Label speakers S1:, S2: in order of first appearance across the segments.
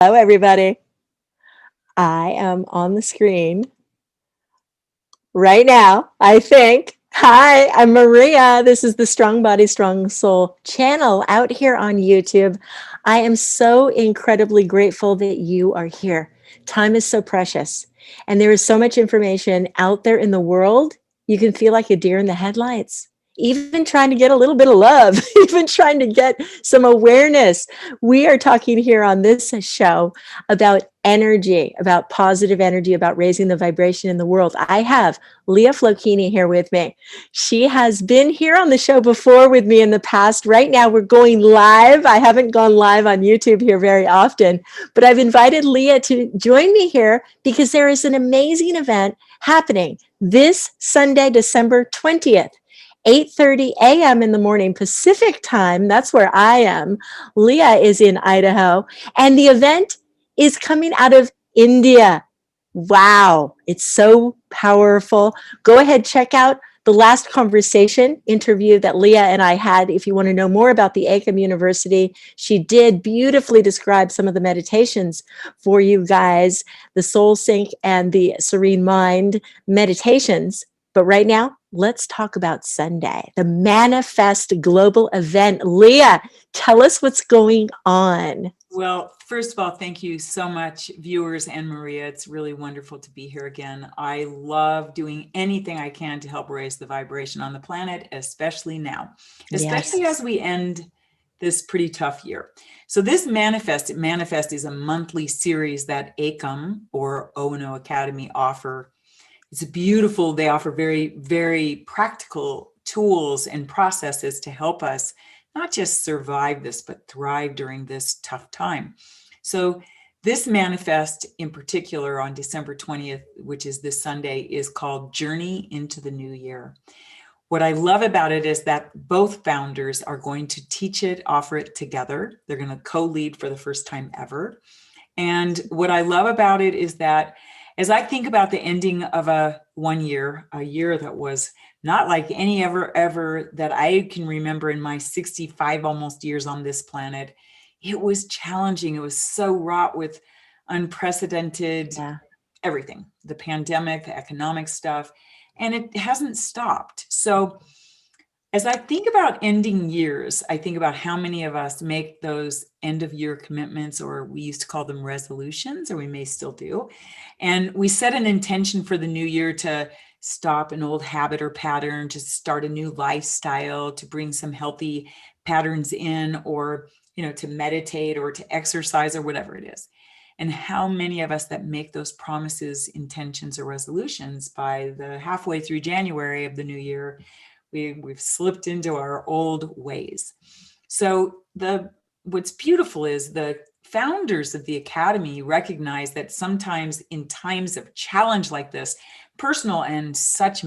S1: Hello, everybody. I am on the screen right now, I think. Hi, I'm Maria. This is the Strong Body, Strong Soul channel out here on YouTube. I am so incredibly grateful that you are here. Time is so precious, and there is so much information out there in the world. You can feel like a deer in the headlights, even trying to get a little bit of love, even trying to get some awareness. We are talking here on this show about energy, about positive energy, about raising the vibration in the world. I have Lea Flocchini here with me. She has been here on the show before with me in the past. Right now, we're going live. I haven't gone live on YouTube here very often, but I've invited Lea to join me here because there is an amazing event happening this Sunday, December 20th. 8:30 a.m. in the morning Pacific time. That's where I am. Lea is in Idaho, and the event is coming out of India. Wow, it's so powerful. Go ahead, check out the last conversation interview that Lea and I had. If you want to know more about the EKAM University, she did beautifully describe some of the meditations for you guys, the Soul Sync and the Serene Mind meditations. But right now, let's talk about Sunday, the Manifest Global event. Lea, tell us what's going on.
S2: Well, first of all, thank you so much, viewers and Maria. It's really wonderful to be here again. I love doing anything I can to help raise the vibration on the planet, especially now, especially
S1: Yes.
S2: as we end this pretty tough year. So this Manifest is a monthly series that EKAM or O&O Academy offer. It's beautiful. They offer very, very practical tools and processes to help us not just survive this, but thrive during this tough time. So this Manifest in particular on December 20th, which is this Sunday, is called Journey into the New Year. What I love about it is that both founders are going to teach it, offer it together. They're going to co-lead for the first time ever. And what I love about it is that as I think about the ending of a year that was not like any ever that I can remember in my 65 almost years on this planet, it was challenging. It was so wrought with unprecedented everything, the pandemic, the economic stuff, and it hasn't stopped. So as I think about ending years, I think about how many of us make those end of year commitments, or we used to call them resolutions, or we may still do. And we set an intention for the new year to stop an old habit or pattern, to start a new lifestyle, to bring some healthy patterns in, or, to meditate or to exercise or whatever it is. And how many of us that make those promises, intentions, or resolutions by the halfway through January of the new year, we've slipped into our old ways. So what's beautiful is the founders of the Academy recognize that sometimes in times of challenge like this, personal and such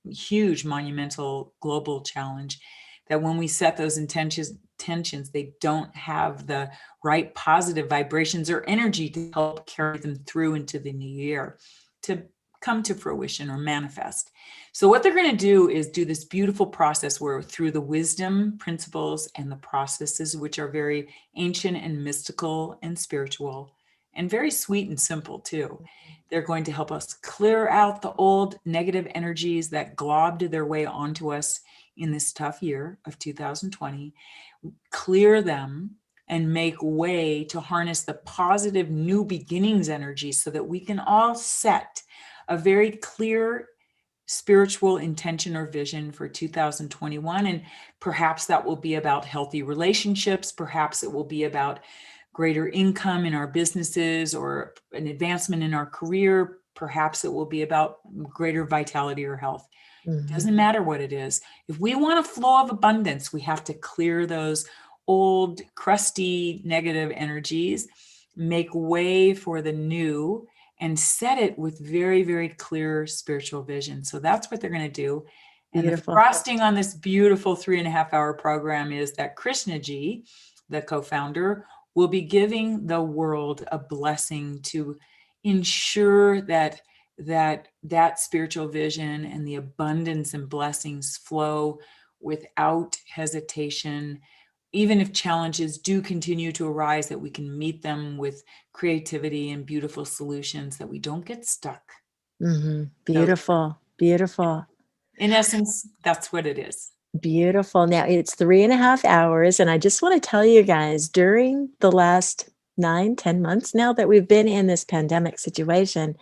S2: huge, monumental, global challenge, that when we set those intentions, they don't have the right positive vibrations or energy to help carry them through into the new year to come to fruition or manifest. So what they're going to do is do this beautiful process where through the wisdom principles and the processes, which are very ancient and mystical and spiritual and very sweet and simple too, they're going to help us clear out the old negative energies that globbed their way onto us in this tough year of 2020, clear them and make way to harness the positive new beginnings energy so that we can all set a very clear spiritual intention or vision for 2021. And perhaps that will be about healthy relationships. Perhaps it will be about greater income in our businesses or an advancement in our career. Perhaps it will be about greater vitality or health. Mm-hmm. It doesn't matter what it is. If we want a flow of abundance, we have to clear those old, crusty, negative energies, make way for the new, and set it with very, very clear spiritual vision. So that's what they're going to do. And beautiful. The frosting on this beautiful 3.5-hour program is that Krishnaji, the co-founder, will be giving the world a blessing to ensure that spiritual vision and the abundance and blessings flow without hesitation even if challenges do continue to arise, that we can meet them with creativity and beautiful solutions, that we don't get stuck. So
S1: Beautiful, beautiful,
S2: in essence, that's what it is.
S1: beautiful. Now it's 3.5 hours. And I just want to tell you guys, during the last 9, 10 months now that we've been in this pandemic situation,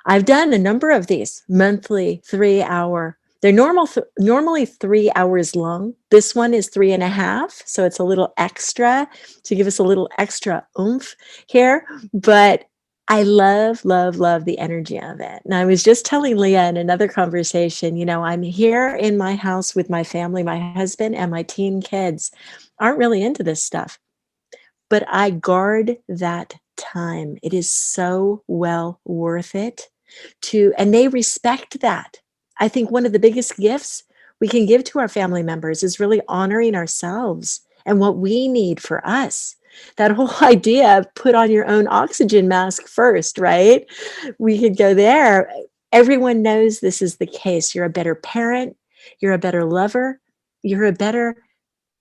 S1: I've done a number of these monthly 3 hour. They're normally 3 hours long. This one is 3.5, so it's a little extra to give us a little extra oomph here. But I love, love, love the energy of it. And I was just telling Leah in another conversation, I'm here in my house with my family. My husband and my teen kids aren't really into this stuff, but I guard that time. It is so well worth it and they respect that. I think one of the biggest gifts we can give to our family members is really honoring ourselves and what we need for us. That whole idea of put on your own oxygen mask first, right? We could go there. Everyone knows this is the case. You're a better parent, you're a better lover, you're a better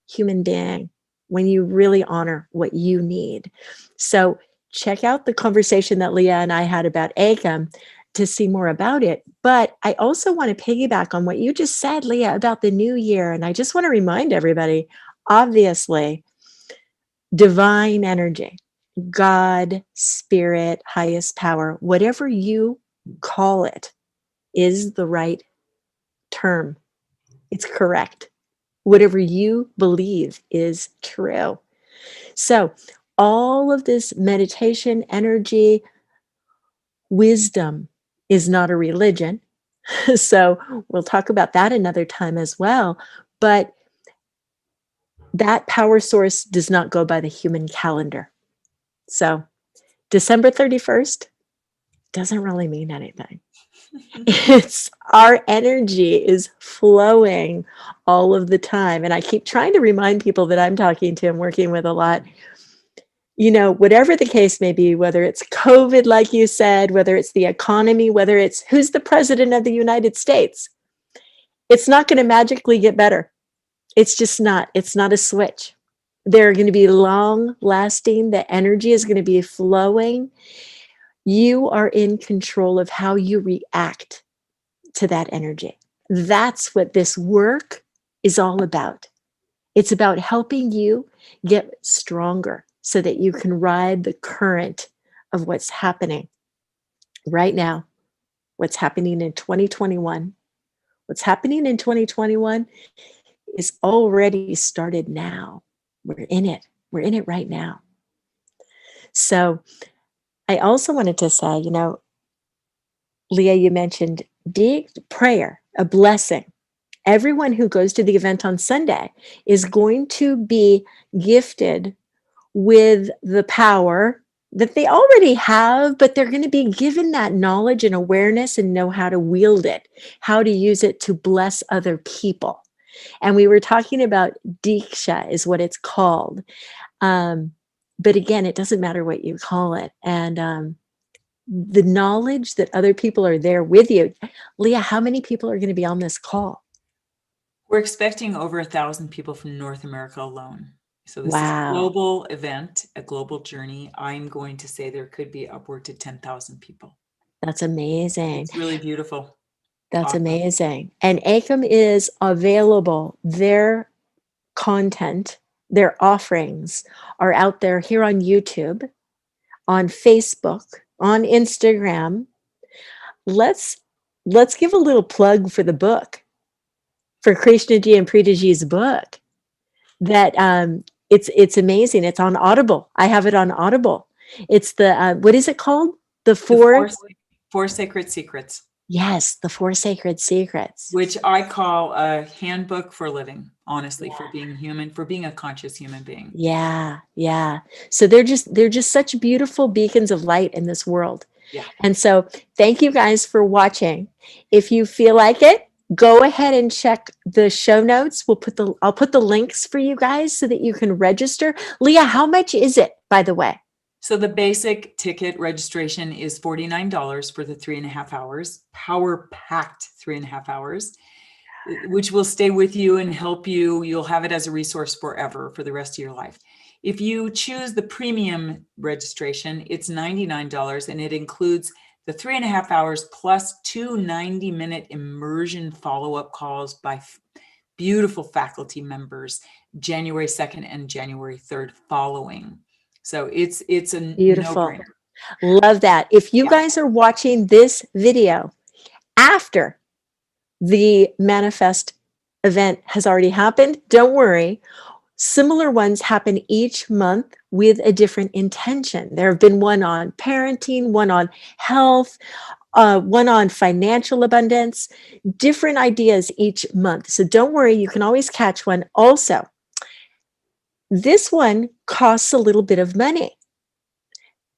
S1: human being when you really honor what you need. So check out the conversation that Leah and I had about EKAM to see more about it. But I also want to piggyback on what you just said, Leah, about the new year. And I just want to remind everybody, obviously, divine energy, God, spirit, highest power, whatever you call it, is the right term. It's correct. Whatever you believe is true. So, all of this meditation, energy, wisdom is not a religion. So, we'll talk about that another time as well. But that power source does not go by the human calendar. So, December 31st doesn't really mean anything. It's our energy is flowing all of the time. And I keep trying to remind people that I'm talking to and working with a lot, whatever the case may be, whether it's COVID, like you said, whether it's the economy, whether it's who's the president of the United States, it's not going to magically get better. It's just not. It's not a switch. They're going to be long lasting. The energy is going to be flowing. You are in control of how you react to that energy. That's what this work is all about. It's about helping you get stronger so that you can ride the current of what's happening right now, what's happening in 2021. What's happening in 2021 is already started now. We're in it. We're in it right now. So I also wanted to say, Leah, you mentioned deep prayer, a blessing. Everyone who goes to the event on Sunday is going to be gifted with the power that they already have, but they're going to be given that knowledge and awareness and know how to wield it, how to use it to bless other people. And we were talking about Diksha is what it's called. But again, it doesn't matter what you call it. And the knowledge that other people are there with you. Leah, how many people are going to be on this call?
S2: We're expecting over 1,000 people from North America alone. So this is a
S1: Wow.
S2: global event, a global journey. I'm going to say there could be upward to 10,000 people.
S1: That's amazing.
S2: It's really beautiful.
S1: That's
S2: Awesome.
S1: amazing. And EKAM is available. Their content, their offerings are out there here on YouTube, on Facebook, on Instagram. Let's give a little plug for the book, for Krishnaji and Preetaji's book. That it's amazing. It's on Audible. I have it on Audible. It's the what is it called? The
S2: four sacred secrets.
S1: Yes, the 4 sacred secrets,
S2: which I call a handbook for living, honestly, for being human, for being a conscious human being.
S1: Yeah. So they're just such beautiful beacons of light in this world.
S2: Yeah.
S1: And so thank you guys for watching. If you feel like it, go ahead and check the show notes. I'll put the links for you guys so that you can register. Leah, how much is it, by the way?
S2: So the basic ticket registration is $49 for the 3.5 hours, power packed 3.5 hours. which will stay with you and help you. You'll have it as a resource forever for the rest of your life. If you choose the premium registration, it's $99 and it includes the 3.5 hours plus 2 90-minute immersion follow-up calls by beautiful faculty members, January 2nd and January 3rd following. So it's a
S1: Beautiful.
S2: no-brainer.
S1: Love that. If you
S2: Yeah.
S1: guys are watching this video after the Manifest event has already happened, don't worry. Similar ones happen each month with a different intention. There have been one on parenting, one on health, one on financial abundance, different ideas each month. So don't worry, you can always catch one. Also, this one costs a little bit of money,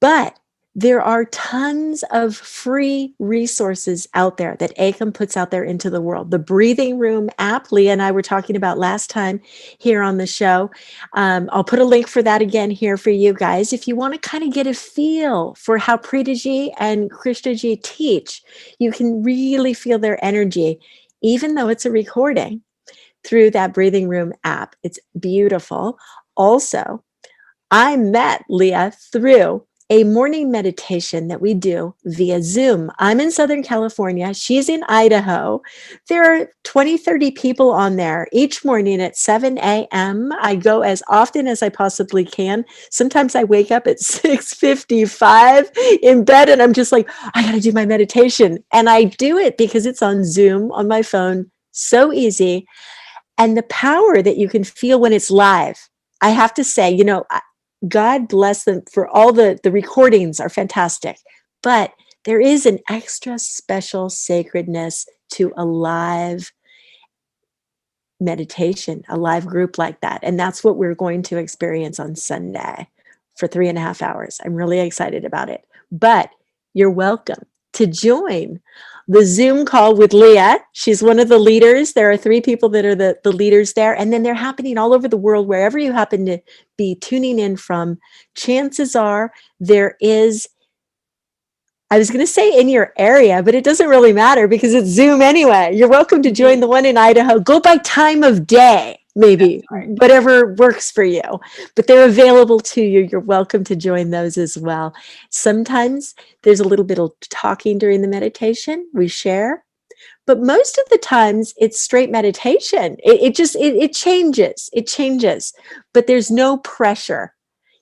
S1: but there are tons of free resources out there that EKAM puts out there into the world. The Breathing Room app, Leah and I were talking about last time here on the show. I'll put a link for that again here for you guys. If you want to kind of get a feel for how Preetaji and Krishnaji teach, you can really feel their energy, even though it's a recording, through that Breathing Room app. It's beautiful. Also, I met Leah through a morning meditation that we do via Zoom. I'm in Southern California. She's in Idaho. There are 20, 30 people on there each morning at 7 a.m. I go as often as I possibly can. Sometimes I wake up at 6:55 in bed and I'm just like, I got to do my meditation. And I do it because it's on Zoom on my phone. So easy. And the power that you can feel when it's live. I have to say, God bless them for all the recordings are fantastic, but there is an extra special sacredness to a live meditation, a live group like that. And that's what we're going to experience on Sunday for 3.5 hours. I'm really excited about it, but you're welcome to join the Zoom call with Leah. She's one of the leaders. There are 3 people that are the leaders there. And then they're happening all over the world, wherever you happen to be tuning in from. Chances are there is, I was going to say in your area, but it doesn't really matter because it's Zoom anyway. You're welcome to join the one in Idaho. Go by time of day, maybe, whatever works for you. But they're available to you. You're welcome to join those as well. Sometimes there's a little bit of talking during the meditation. We share. But most of the times it's straight meditation. It changes. It changes. But there's no pressure.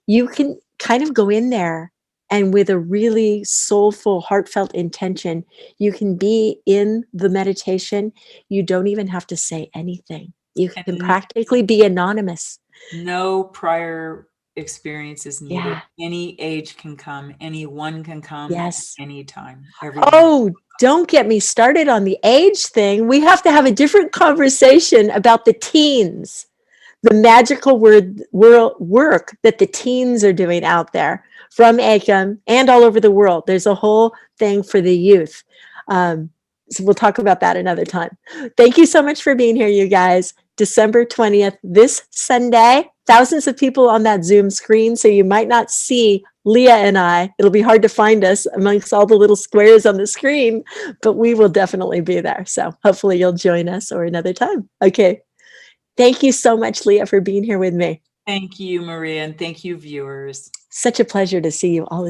S1: You can kind of go in there and with a really soulful, heartfelt intention, you can be in the meditation. You don't even have to say anything. You can practically be anonymous.
S2: No prior experience is needed.
S1: Yeah.
S2: Any age can come. Anyone can come.
S1: Yes.
S2: Anytime.
S1: Oh, don't get me started on the age thing. We have to have a different conversation about the teens, the magical work that the teens are doing out there from EKAM and all over the world. There's a whole thing for the youth. So we'll talk about that another time. Thank you so much for being here, you guys. December 20th, this Sunday, thousands of people on that Zoom screen. So you might not see Leah and I. It'll be hard to find us amongst all the little squares on the screen, but we will definitely be there. So hopefully you'll join us or another time. Okay. Thank you so much, Leah, for being here with me.
S2: Thank you, Maria, and thank you, viewers.
S1: Such a pleasure to see you all.